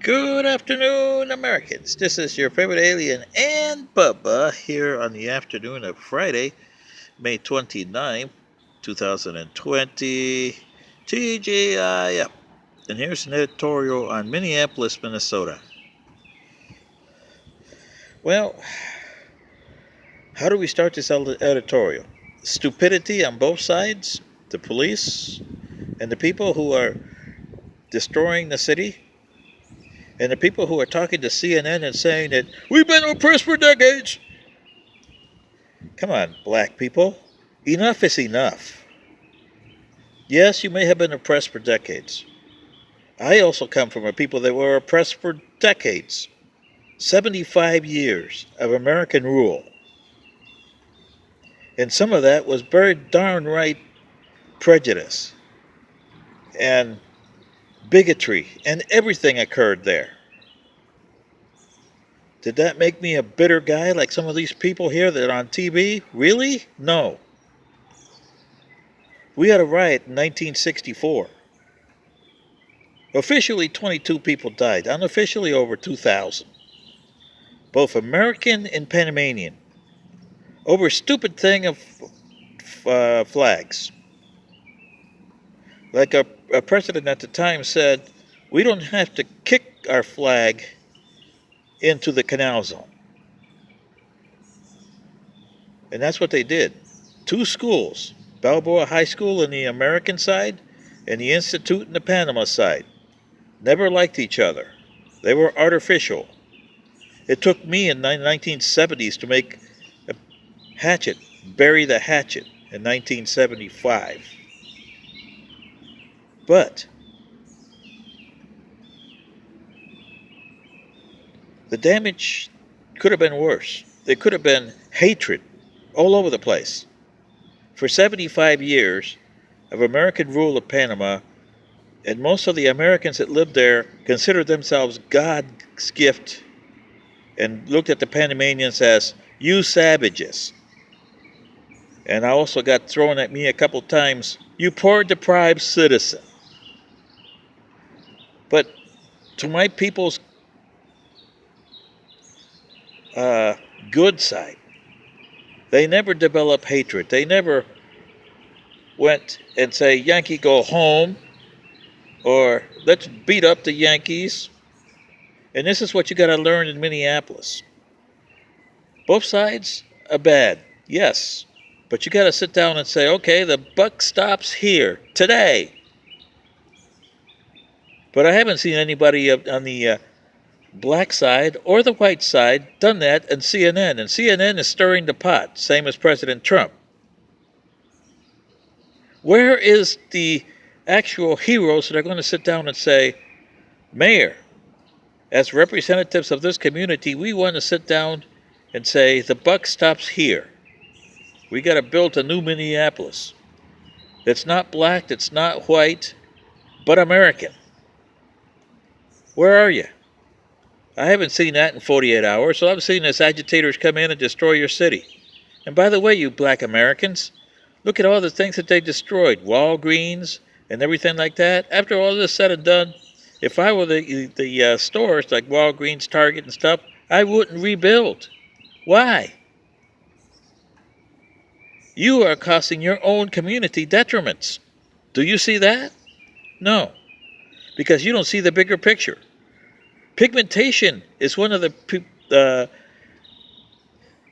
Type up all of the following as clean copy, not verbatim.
Good afternoon, Americans. This is your favorite alien and Bubba here on the afternoon of Friday, May 29th, 2020. TGIF. And here's an editorial on Minneapolis, Minnesota. Well, how do we start this editorial? Stupidity on both sides, the police and the people who are destroying the city, and the people who are talking to CNN and saying that we've been oppressed for decades. Come on, black people. Enough is enough. Yes, you may have been oppressed for decades. I also come from a people that were oppressed for decades. 75 years of American rule. And some of that was very darn right prejudice and bigotry, and everything occurred there. Did that make me a bitter guy like some of these people here that are on TV? Really? No. We had a riot in 1964. Officially, 22 people died. Unofficially, over 2,000. Both American and Panamanian. Over a stupid thing of flags. Like a president at the time said, we don't have to kick our flag into the canal zone. And that's what they did. Two schools, Balboa High School on the American side and the Institute on the Panama side, never liked each other. They were artificial. It took me in the 1970s to make a hatchet, bury the hatchet in 1975. But the damage could have been worse. There could have been hatred all over the place. For 75 years of American rule of Panama, and most of the Americans that lived there considered themselves God's gift and looked at the Panamanians as, you savages. And I also got thrown at me a couple times, you poor deprived citizen. But to my people's good side, they never developed hatred. They never went and say, Yankee go home, or let's beat up the Yankees. And this is what you got to learn in Minneapolis. Both sides are bad, yes. But you got to sit down and say, okay, the buck stops here today. But I haven't seen anybody on the black side or the white side done that in CNN. And CNN is stirring the pot, same as President Trump. Where is the actual heroes that are going to sit down and say, Mayor, as representatives of this community, we want to sit down and say, the buck stops here. We got to build a new Minneapolis. That's not black, that's not white, but American. Where are you? I haven't seen that in 48 hours, so I've seen this agitators come in and destroy your city. And by the way, you black Americans, look at all the things that they destroyed. Walgreens and everything like that. After all this said and done, if I were the stores like Walgreens, Target and stuff, I wouldn't rebuild. Why? You are causing your own community detriments. Do you see that? No. Because you don't see the bigger picture. Pigmentation is one of the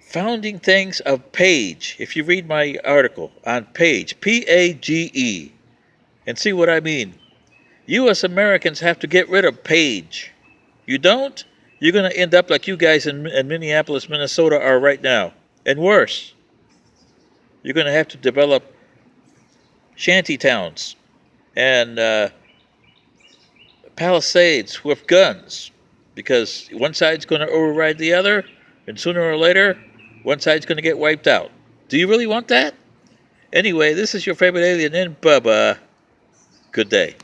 founding things of Page. If you read my article on Page, Page, and see what I mean. You as Americans have to get rid of Page. You don't? You're going to end up like you guys in Minneapolis, Minnesota are right now. And worse. You're going to have to develop shanty towns and palisades with guns. Because one side's going to override the other, and sooner or later, one side's going to get wiped out. Do you really want that? Anyway, this is your favorite alien in Bubba. Good day.